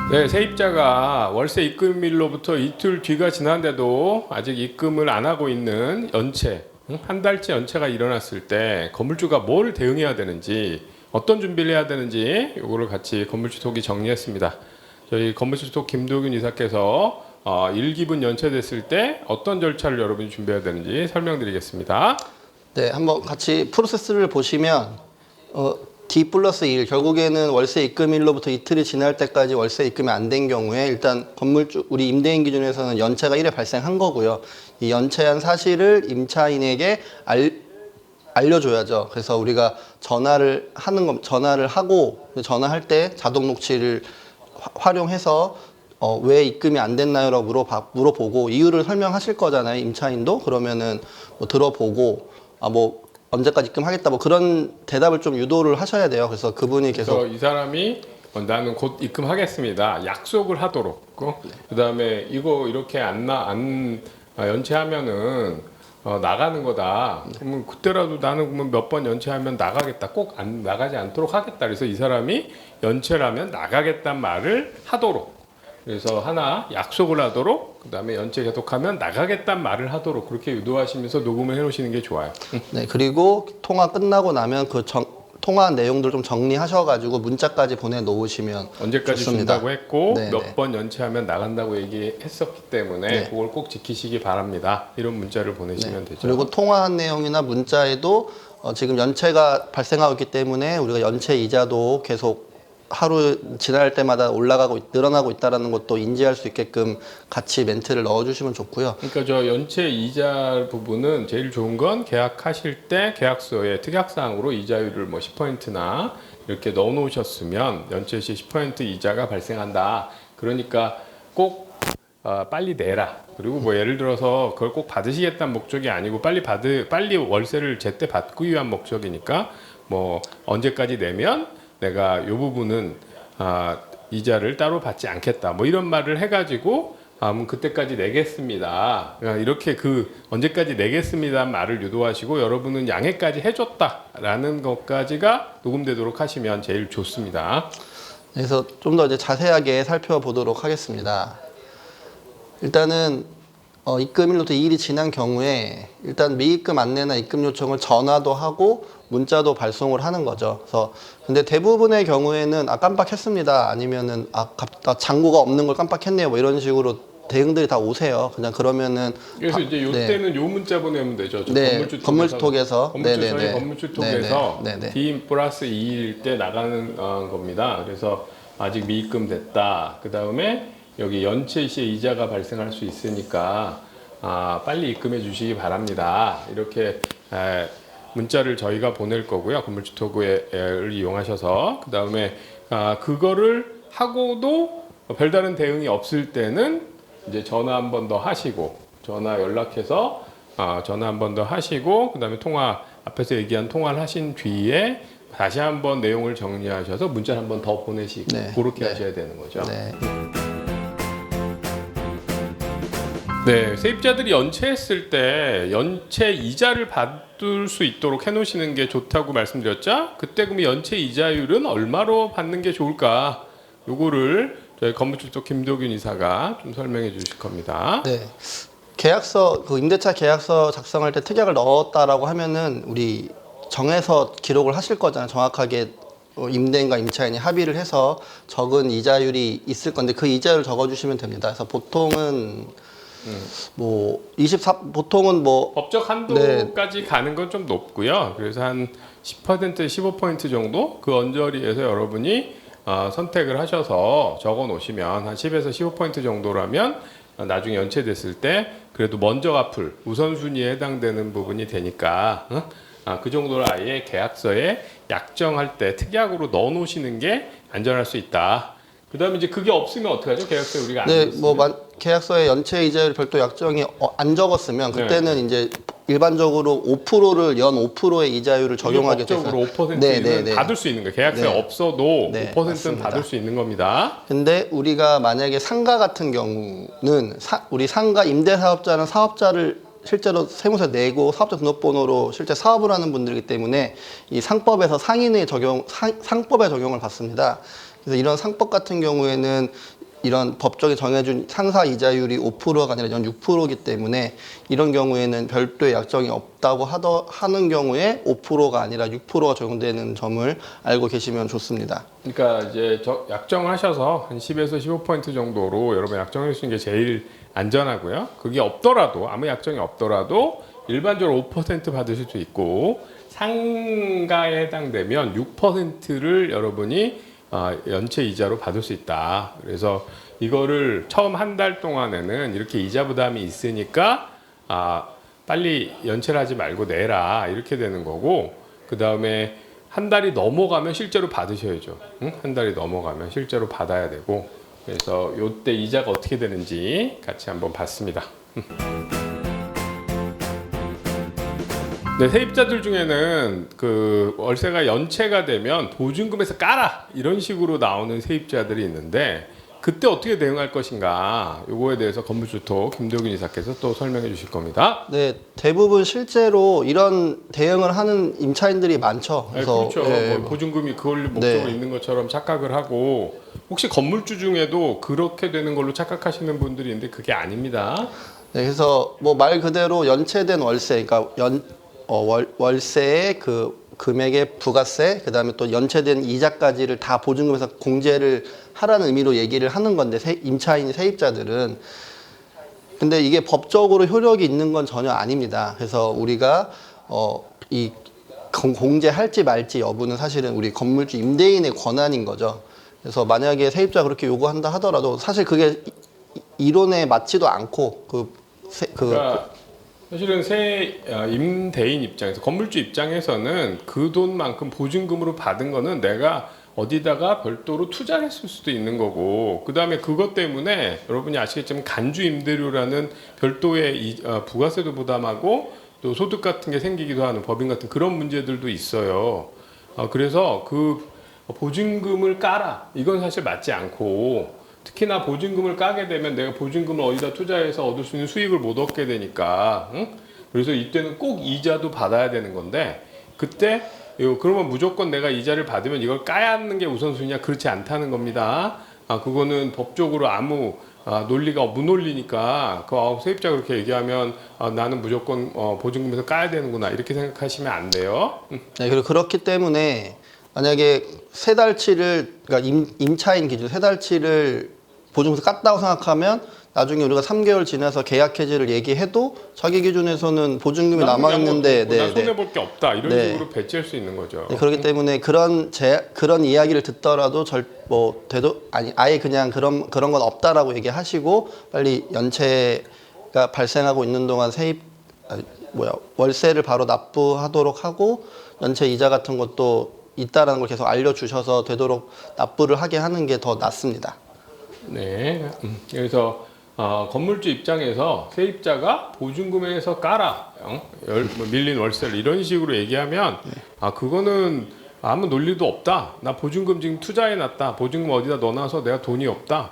네, 세입자가 월세 입금일로부터 이틀 뒤가 지났는데도 아직 입금을 안 하고 있는 연체, 한 달째 연체가 일어났을 때 건물주가 뭘 대응해야 되는지, 어떤 준비를 해야 되는지 이거를 같이 건물주톡이 정리했습니다. 저희 건물주톡 김도균 이사께서 1기분 연체됐을 때 어떤 절차를 여러분이 준비해야 되는지 설명드리겠습니다. 네, 한번 같이 프로세스를 보시면 D 플러스 1, 결국에는 월세 입금일로부터 이틀이 지날 때까지 월세 입금이 안 된 경우에 일단 건물주, 우리 임대인 기준에서는 연체가 1회 발생한 거고요. 이 연체한 사실을 임차인에게 알려줘야죠. 그래서 우리가 전화를 하고 전화할 때 자동 녹취를 활용해서 왜 입금이 안 됐나요라고 물어보고 이유를 설명하실 거잖아요. 임차인도. 그러면은 뭐 들어보고 언제까지 입금하겠다 뭐 그런 대답을 좀 유도를 하셔야 돼요. 그래서 그분이 계속 이 사람이 나는 곧 입금하겠습니다. 약속을 하도록. 그다음에 이거 이렇게 안 연체하면은 나가는 거다. 그러면 그때라도 나는 몇 번 연체하면 나가겠다. 꼭 안 나가지 않도록 하겠다. 그래서 이 사람이 연체라면 나가겠다는 말을 하도록. 그래서 하나 약속을 하도록, 그다음에 연체 계속하면 나가겠다는 말을 하도록 그렇게 유도하시면서 녹음을 해놓으시는 게 좋아요. 네, 그리고 통화 끝나고 나면 통화 내용들 좀 정리하셔가지고 문자까지 보내놓으시면 언제까지 좋습니다. 준다고 했고 네, 몇 번 연체하면 나간다고 얘기했었기 때문에 네. 그걸 꼭 지키시기 바랍니다. 이런 문자를 보내시면 되죠. 그리고 통화한 내용이나 문자에도 지금 연체가 발생하고 있기 때문에 우리가 연체 이자도 계속 하루 지날 때마다 늘어나고 있다는 것도 인지할 수 있게끔 같이 멘트를 넣어주시면 좋고요. 그러니까 저 연체 이자 부분은 제일 좋은 건 계약하실 때 계약서에 특약사항으로 이자율을 뭐 10%나 이렇게 넣어 놓으셨으면 연체 시 10% 이자가 발생한다. 그러니까 꼭 빨리 내라. 그리고 뭐 예를 들어서 그걸 꼭 받으시겠다는 목적이 아니고 빨리 월세를 제때 받기 위한 목적이니까 뭐 언제까지 내면 내가 이 부분은 이자를 따로 받지 않겠다. 뭐 이런 말을 해가지고 그때까지 내겠습니다. 이렇게 언제까지 내겠습니다 말을 유도하시고 여러분은 양해까지 해줬다라는 것까지가 녹음되도록 하시면 제일 좋습니다. 그래서 좀 더 이제 자세하게 살펴보도록 하겠습니다. 일단은 입금일로부터 2일이 지난 경우에 일단 미입금 안내나 입금 요청을 전화도 하고 문자도 발송을 하는 거죠. 그래서 근데 대부분의 경우에는 깜빡했습니다. 아니면은 잔고가 없는 걸 깜빡했네요. 뭐 이런 식으로 대응들이 다 오세요. 그냥 그러면은 그래서 이제 요때는 요 문자 보내면 되죠. 건물주톡에서 건물주톡에서 D 플러스 2일 때 나가는 겁니다. 그래서 아직 미입금 됐다. 그 다음에 여기 연체 시에 이자가 발생할 수 있으니까 빨리 입금해 주시기 바랍니다. 이렇게 문자를 저희가 보낼 거고요. 건물주톡을 이용하셔서 그 다음에 그거를 하고도 별다른 대응이 없을 때는 이제 전화 한 번 더 하시고 전화 연락해서 전화 한 번 더 하시고 그 다음에 앞에서 얘기한 통화를 하신 뒤에 다시 한번 내용을 정리하셔서 문자를 한 번 더 보내시고 그렇게 하셔야 되는 거죠. 네, 세입자들이 연체했을 때 연체 이자를 받을 수 있도록 해놓으시는 게 좋다고 말씀드렸죠? 그때 그럼 연체 이자율은 얼마로 받는 게 좋을까? 요거를 저희 건물주톡 김도균 이사가 좀 설명해 주실 겁니다. 네. 임대차 계약서 작성할 때 특약을 넣었다라고 하면은 우리 정해서 기록을 하실 거잖아요. 정확하게 임대인과 임차인이 합의를 해서 적은 이자율이 있을 건데 그 이자율을 적어주시면 됩니다. 그래서 보통은 보통은 법적 한도까지 가는 건 좀 높고요. 그래서 한 10%, 15% 정도 그 언저리에서 여러분이 선택을 하셔서 적어 놓으시면 한 10에서 15% 정도라면 나중에 연체됐을 때 그래도 먼저 갚을 우선순위에 해당되는 부분이 되니까 그 정도를 아예 계약서에 약정할 때 특약으로 넣어 놓으시는 게 안전할 수 있다. 그 다음에 이제 그게 없으면 어떡하죠? 계약서에 우리가 안 적었으면? 계약서에 연체 이자율 별도 약정이 안 적었으면 그때는 이제 일반적으로 5%를 연 5%의 이자율을 적용하게 돼서 법적으로 5%는 받을 수 있는 거예요. 계약서에 없어도 5%는 맞습니다. 받을 수 있는 겁니다. 근데 우리가 만약에 상가 같은 경우는 우리 상가 임대사업자는 사업자를 실제로 세무서 내고 사업자 등록번호로 실제 사업을 하는 분들이기 때문에 이 상법에서 상법의 적용을 받습니다. 그래서 이런 상법 같은 경우에는 이런 법정에 정해준 상사 이자율이 5%가 아니라 연 6%이기 때문에 이런 경우에는 별도의 약정이 없다고 하는 경우에 5%가 아니라 6%가 적용되는 점을 알고 계시면 좋습니다. 그러니까 이제 약정하셔서 한 10에서 15% 정도로 여러분 약정해 주시는 게 제일 안전하고요. 그게 없더라도 아무 약정이 없더라도 일반적으로 5% 받으실 수 있고 상가에 해당되면 6%를 여러분이 연체 이자로 받을 수 있다. 그래서 이거를 처음 한 달 동안에는 이렇게 이자 부담이 있으니까 빨리 연체를 하지 말고 내라 이렇게 되는 거고, 그 다음에 한 달이 넘어가면 실제로 받으셔야죠. 응? 한 달이 넘어가면 실제로 받아야 되고, 그래서 요때 이자가 어떻게 되는지 같이 한번 봤습니다. 네, 세입자들 중에는 그 월세가 연체가 되면 보증금에서 까라 이런 식으로 나오는 세입자들이 있는데 그때 어떻게 대응할 것인가, 요거에 대해서 건물주토 김도균 이사께서 또 설명해 주실 겁니다. 네, 대부분 실제로 이런 대응을 하는 임차인들이 많죠. 그래서 그렇죠. 뭐 보증금이 그걸 목적으로 있는 것처럼 착각을 하고, 혹시 건물주 중에도 그렇게 되는 걸로 착각하시는 분들이 있는데 그게 아닙니다. 네, 그래서 뭐 말 그대로 연체된 월세, 그러니까 월세의 그 금액의 부가세, 그다음에 또 연체된 이자까지를 다 보증금에서 공제를 하라는 의미로 얘기를 하는 건데 임차인 세입자들은, 근데 이게 법적으로 효력이 있는 건 전혀 아닙니다. 그래서 우리가 이 공제할지 말지 여부는 사실은 우리 건물주 임대인의 권한인 거죠. 그래서 만약에 세입자 그렇게 요구한다 하더라도 사실 그게 이론에 맞지도 않고 그러니까 사실은 임대인 입장에서, 건물주 입장에서는 그 돈만큼 보증금으로 받은 거는 내가 어디다가 별도로 투자했을 수도 있는 거고, 그 다음에 그것 때문에 여러분이 아시겠지만 간주 임대료라는 별도의 부가세도 부담하고 또 소득 같은 게 생기기도 하는 법인 같은 그런 문제들도 있어요. 그래서 그 보증금을 까라, 이건 사실 맞지 않고, 특히나 보증금을 까게 되면 내가 보증금을 어디다 투자해서 얻을 수 있는 수익을 못 얻게 되니까, 응? 그래서 이때는 꼭 이자도 받아야 되는 건데, 그때 그러면 무조건 내가 이자를 받으면 이걸 까야 하는 게 우선순위냐? 그렇지 않다는 겁니다. 그거는 법적으로 아무 논리가 무논리니까, 세입자가 그렇게 얘기하면 나는 무조건 보증금에서 까야 되는구나 이렇게 생각하시면 안 돼요. 네, 그리고 그렇기 때문에 만약에 세 달치를, 그러니까 임차인 기준 세 달치를 보증금에서 깠다고 생각하면 나중에 우리가 3개월 지나서 계약 해지를 얘기해도 자기 기준에서는 보증금이 남아 있는데 나 손해 볼 게 없다 이런 식으로 배치할 수 있는 거죠. 네, 그렇기 때문에 그런 이야기를 듣더라도 아예 그냥 그런 건 없다라고 얘기하시고 빨리 연체가 발생하고 있는 동안 월세를 바로 납부하도록 하고 연체 이자 같은 것도 있다라는 걸 계속 알려주셔서 되도록 납부를 하게 하는 게 더 낫습니다. 네, 그래서 건물주 입장에서 세입자가 보증금에서 까라, 밀린 월세를 이런 식으로 얘기하면 그거는 아무 논리도 없다. 나 보증금 지금 투자해놨다. 보증금 어디다 넣어놔서 내가 돈이 없다.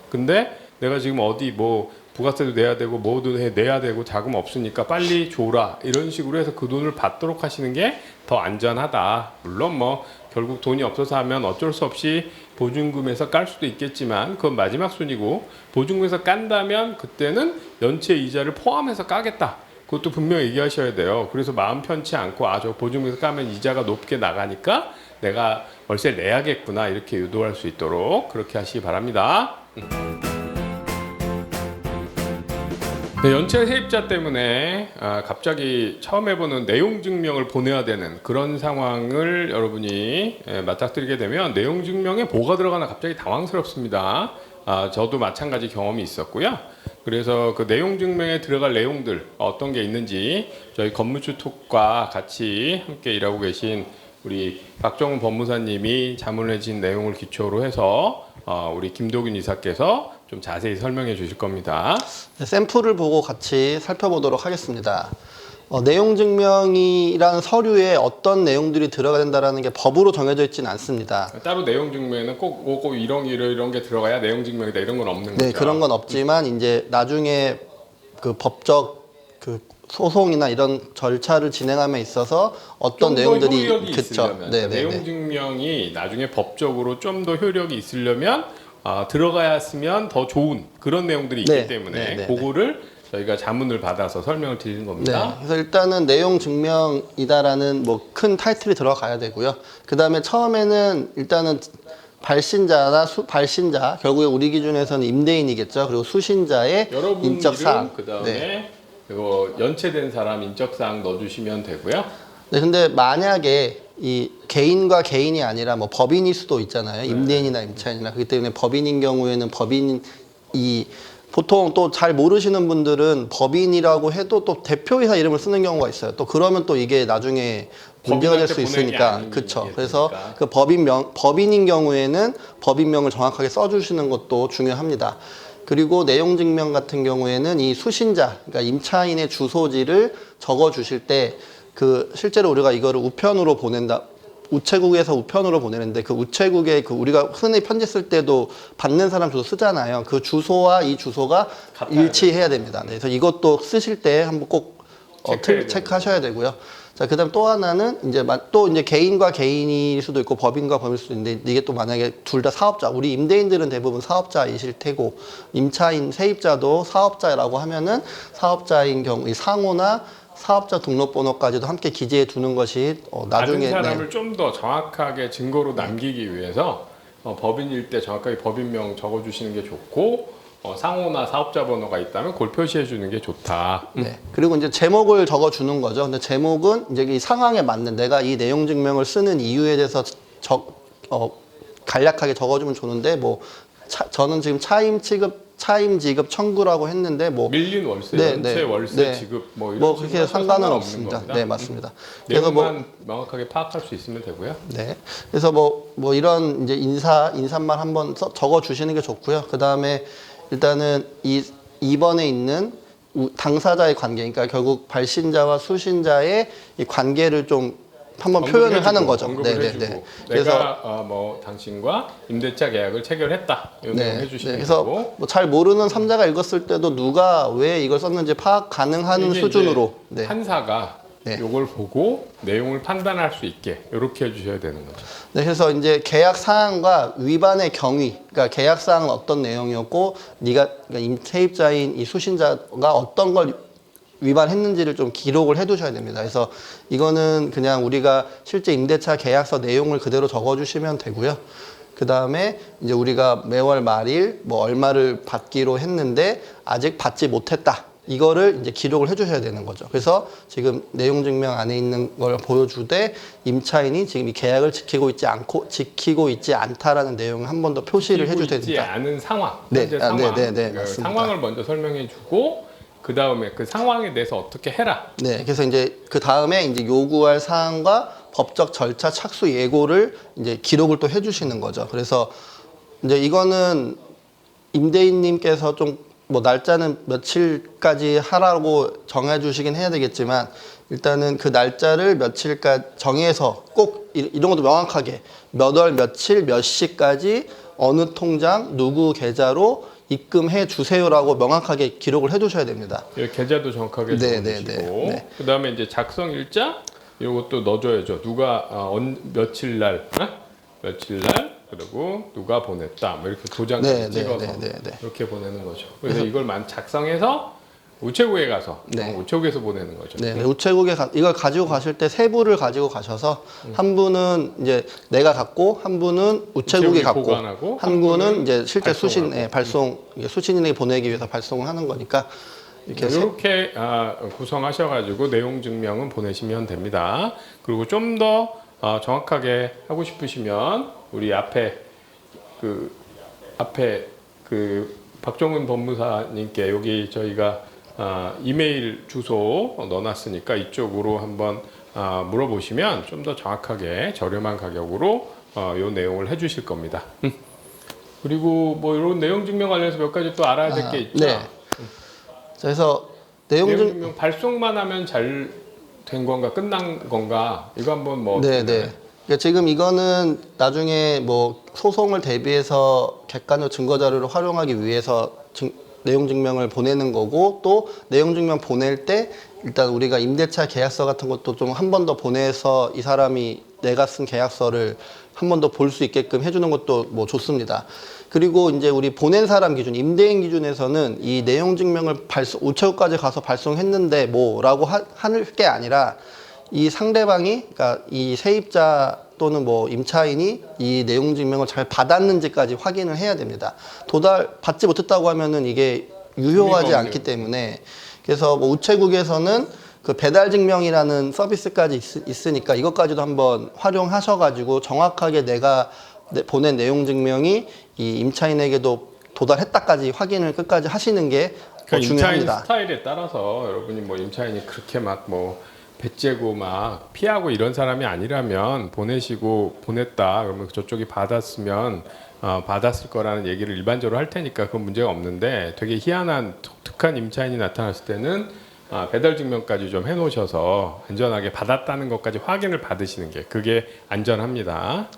근데 내가 지금 어디 뭐 부가세도 내야 되고 뭐도 내야 되고 자금 없으니까 빨리 줘라 이런 식으로 해서 그 돈을 받도록 하시는 게 더 안전하다. 물론 뭐 결국 돈이 없어서 하면 어쩔 수 없이 보증금에서 깔 수도 있겠지만 그건 마지막 순위고, 보증금에서 깐다면 그때는 연체 이자를 포함해서 까겠다. 그것도 분명히 얘기하셔야 돼요. 그래서 마음 편치 않고 저 보증금에서 까면 이자가 높게 나가니까 내가 월세를 내야겠구나 이렇게 유도할 수 있도록 그렇게 하시기 바랍니다. 네, 연체 세입자 때문에 갑자기 처음 해보는 내용 증명을 보내야 되는 그런 상황을 여러분이 맞닥뜨리게 되면 내용 증명에 뭐가 들어가나 갑자기 당황스럽습니다. 저도 마찬가지 경험이 있었고요. 그래서 그 내용 증명에 들어갈 내용들 어떤 게 있는지 저희 건물주 톡과 같이 함께 일하고 계신 우리 박정훈 법무사님이 자문해 주신 내용을 기초로 해서 우리 김도균 이사께서 좀 자세히 설명해 주실 겁니다. 네, 샘플을 보고 같이 살펴보도록 하겠습니다. 내용 증명이라는 서류에 어떤 내용들이 들어가야 된다는 게 법으로 정해져 있지는 않습니다. 따로 내용 증명에는 꼭 이런 게 들어가야 내용 증명이다 이런 건 없는 네, 거죠. 그런 건 없지만 이제 나중에 그 법적 그 소송이나 이런 절차를 진행함에 있어서 어떤 내용들이 있으려면, 내용 증명이 나중에 법적으로 좀 더 효력이 있으려면 들어가야 더 좋은 그런 내용들이 있기 네, 때문에 네, 네, 그거를 저희가 자문을 받아서 설명을 드리는 네. 겁니다. 그래서 일단은 내용 증명이다라는 뭐 큰 타이틀이 들어가야 되고요. 그 다음에 처음에는 일단은 발신자나 발신자, 결국에 우리 기준에서는 임대인이겠죠. 그리고 수신자의 여러분 인적 사항. 이름 그다음에 네. 이거 연체된 사람 인적 사항 넣어주시면 되고요. 네, 근데 만약에 이 개인과 개인이 아니라 뭐 법인일 수도 있잖아요. 임대인이나 임차인이나. 그렇기 때문에 법인인 경우에는 법인 이 보통 또 잘 모르시는 분들은 법인이라고 해도 또 대표이사 이름을 쓰는 경우가 있어요. 또 그러면 또 이게 나중에 문제가 될 수 법인한테 보내는 게 있으니까. 아닌 그렇죠. 게 그래서 되니까. 그 법인인 경우에는 법인명을 정확하게 써주시는 것도 중요합니다. 그리고 내용 증명 같은 경우에는 이 수신자, 그러니까 임차인의 주소지를 적어 주실 때 그 실제로 우리가 이거를 우편으로 보낸다. 우체국에서 우편으로 보내는데 그 우체국에 그 우리가 흔히 편지 쓸 때도 받는 사람 주소 쓰잖아요. 그 주소와 이 주소가 일치해야 됩니다. 네, 그래서 이것도 쓰실 때 한번 꼭 체크하셔야 되고요. 자, 그다음 또 하나는 또 이제 개인과 개인일 수도 있고 법인과 법인일 수도 있는데 이게 또 만약에 둘 다 사업자, 우리 임대인들은 대부분 사업자이실 테고 임차인 세입자도 사업자라고 하면은 사업자인 경우 이 상호나 사업자 등록번호까지도 함께 기재해 두는 것이 나중에 다른 사람을 좀 더 정확하게 증거로 남기기 위해서 법인일 때 정확하게 법인명 적어주시는 게 좋고 상호나 사업자 번호가 있다면 그걸 표시해 주는 게 좋다. 네. 그리고 이제 제목을 적어 주는 거죠. 근데 제목은 이제 이 상황에 맞는 내가 이 내용 증명을 쓰는 이유에 대해서 간략하게 적어주면 좋은데 뭐 저는 지금 차임 지급 청구라고 했는데 뭐 밀린 월세, 네, 연체 네, 월세 네. 지급 뭐 이런 뭐 그렇게 상관은 없습니다. 겁니다. 네, 맞습니다. 그래서 내용만 명확하게 파악할 수 있으면 되고요. 네. 그래서 뭐 이런 이제 인사말 한번 적어 주시는 게 좋고요. 그 다음에 일단은 이 2번에 있는 당사자의 관계, 그러니까 결국 발신자와 수신자의 이 관계를 좀 한번 표현을 하는 거죠. 언급을 해주고 내가 뭐 당신과 임대차 계약을 체결했다. 이 내용 해주시면 그래서 되고 뭐 잘 모르는 삼자가 읽었을 때도 누가 왜 이걸 썼는지 파악 가능한 수준으로 판사가 이걸 보고 내용을 판단할 수 있게 이렇게 해주셔야 되는 거죠. 네, 그래서 이제 계약 사항과 위반의 경위, 그러니까 계약 사항은 어떤 내용이었고, 그러니까 세입자인 이 수신자가 어떤 걸 위반했는지를 좀 기록을 해두셔야 됩니다. 그래서 이거는 그냥 우리가 실제 임대차 계약서 내용을 그대로 적어주시면 되고요. 그 다음에 이제 우리가 매월 말일 뭐 얼마를 받기로 했는데 아직 받지 못했다. 이거를 이제 기록을 해주셔야 되는 거죠. 그래서 지금 내용 증명 안에 있는 걸 보여주되 임차인이 지금 이 계약을 지키고 있지 않다라는 내용을 한 번 더 표시를 해주셔야 됩니다. 않은 상황, 네, 현재 상황, 맞습니다. 상황을 먼저 설명해주고 그 다음에 그 상황에 대해서 어떻게 해라. 네, 그래서 이제 그 다음에 이제 요구할 사항과 법적 절차 착수 예고를 이제 기록을 또 해주시는 거죠. 그래서 이제 이거는 임대인님께서 좀 뭐 날짜는 며칠까지 하라고 정해주시긴 해야 되겠지만 일단은 그 날짜를 며칠까지 정해서 꼭 이런 것도 명확하게 몇 월 며칠 몇 시까지 어느 통장 누구 계좌로 입금해 주세요라고 명확하게 기록을 해두셔야 됩니다. 계좌도 정확하게 적어주시고 그 다음에 이제 작성 일자 이것도 넣어줘야죠. 누가 며칠 날 그리고 누가 보냈다 뭐 이렇게 도장까지 찍어서 이렇게 보내는 거죠. 그래서 이걸 작성해서 우체국에 가서 우체국에서 보내는 거죠. 네, 우체국에 이걸 가지고 가실 때 세 부를 가지고 가셔서 한 분은 이제 내가 갖고 한 분은 우체국에 갖고 보관하고, 한 분은 이제 실제 발송하고. 수신인에게 보내기 위해서 발송을 하는 거니까 이렇게 구성하셔가지고 내용 증명은 보내시면 됩니다. 그리고 좀 더 정확하게 하고 싶으시면 우리 앞에 박종훈 법무사님께 여기 저희가 이메일 주소 넣어놨으니까 이쪽으로 한번 물어보시면 좀 더 정확하게 저렴한 가격으로 요 내용을 해주실 겁니다. 그리고 뭐 이런 내용 증명 관련해서 몇 가지 또 알아야 될 게 있죠. 네. 그래서 내용 증명 발송만 하면 잘 된 건가 끝난 건가 이거 한번 뭐 그러니까 지금 이거는 나중에 뭐 소송을 대비해서 객관적 증거 자료를 활용하기 위해서 내용 증명을 보내는 거고 또 내용 증명 보낼 때 일단 우리가 임대차 계약서 같은 것도 좀 한 번 더 보내서 이 사람이 내가 쓴 계약서를 한 번 더 볼 수 있게끔 해주는 것도 뭐 좋습니다. 그리고 이제 우리 보낸 사람 기준, 임대인 기준에서는 이 내용 증명을 우체국까지 가서 발송했는데 뭐라고 할 게 아니라 이 상대방이, 그러니까 이 세입자 또는 뭐 임차인이 이 내용 증명을 잘 받았는지까지 확인을 해야 됩니다. 받지 못했다고 하면은 이게 유효하지 않기 때문에, 그래서 뭐 우체국에서는 그 배달 증명이라는 서비스까지 있으니까 이것까지도 한번 활용하셔가지고 정확하게 내가 보낸 내용 증명이 이 임차인에게도 도달했다까지 확인을 끝까지 하시는 게 그러니까 중요합니다. 임차인 스타일에 따라서 여러분이 뭐 임차인이 그렇게 막 뭐 배째고 막 피하고 이런 사람이 아니라면 보냈다 그러면 저쪽이 받았으면 받았을 거라는 얘기를 일반적으로 할 테니까 그건 문제가 없는데, 되게 희한한 독특한 임차인이 나타났을 때는 배달 증명까지 좀 해놓으셔서 안전하게 받았다는 것까지 확인을 받으시는 게 그게 안전합니다.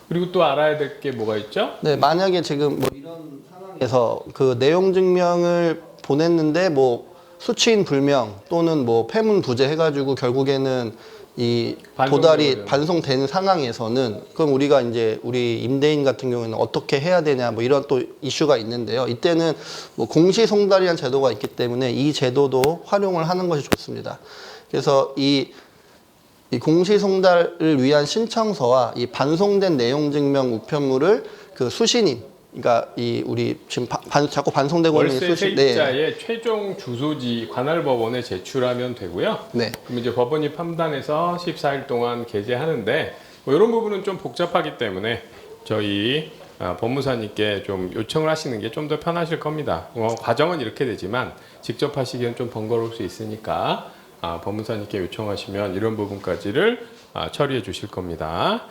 그리고 또 알아야 될 게 뭐가 있죠? 네, 만약에 지금 뭐 이런 상황에서 그 내용 증명을 보냈는데 뭐 수취인 불명 또는 뭐 폐문 부재 해가지고 결국에는 이 도달이 반송되는 상황에서는, 그럼 우리가 이제 우리 임대인 같은 경우에는 어떻게 해야 되냐 뭐 이런 또 이슈가 있는데요. 이때는 뭐 공시송달이라는 제도가 있기 때문에 이 제도도 활용을 하는 것이 좋습니다. 그래서 이 공시송달을 위한 신청서와 이 반송된 내용증명 우편물을 그 수신인, 그러니까 이 우리 지금 자꾸 반송되고 있는 월세 세입자의 최종 주소지 관할법원에 제출하면 되고요. 네. 그럼 이제 법원이 판단해서 14일 동안 게재하는데, 뭐 이런 부분은 좀 복잡하기 때문에 저희 법무사님께 좀 요청을 하시는 게 좀 더 편하실 겁니다. 과정은 이렇게 되지만 직접 하시기엔 좀 번거로울 수 있으니까 법무사님께 요청하시면 이런 부분까지를 처리해 주실 겁니다.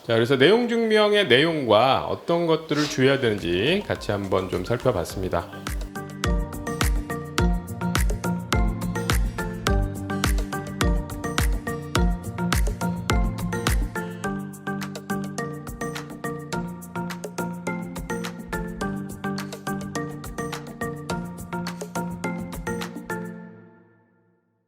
자, 그래서 내용 증명의 내용과 어떤 것들을 주의해야 되는지 같이 한번 좀 살펴봤습니다.